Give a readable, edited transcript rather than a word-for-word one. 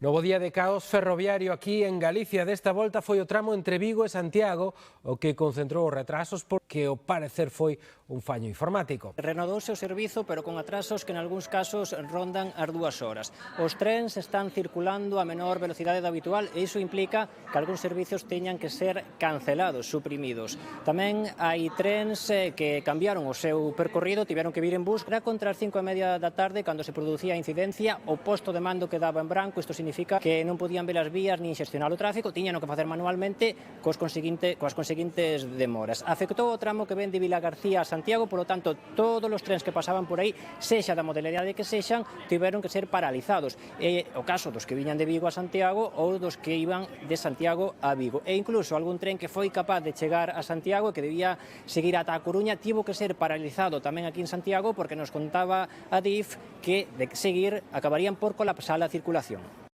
Novo día de caos ferroviario aquí en Galicia. Desta volta foi o tramo entre Vigo e Santiago o que concentrou os retrasos porque ao parecer foi un fallo informático. Renodouse o servizo, pero con atrasos que en algúns casos rondan as 2 horas. Os trens están circulando a menor velocidade do habitual e iso implica que algúns servizos teñan que ser cancelados, suprimidos. Tamén hai trens que cambiaron o seu percorrido, tiveron que vir en bus. Era contra as 5:30 da tarde, cando se producía a incidencia, o posto de mando quedaba en branco. Isto significa que non podían ver as vías nin xestionar o tráfico, tiñan que facer manualmente coas conseguintes demoras. Afectou o tramo que ven de Vilagarcía a Santiago, polo tanto, todos os trens que pasaban por aí, sexa da modalidade que sexan, tiveron que ser paralizados. É o caso dos que viñan de Vigo a Santiago ou dos que iban de Santiago a Vigo. E incluso algún tren que foi capaz de chegar a Santiago e que debía seguir ata a Coruña, tivo que ser paralizado tamén aquí en Santiago porque nos contaba a DIF que, de seguir, acabarían por colapsar a circulación.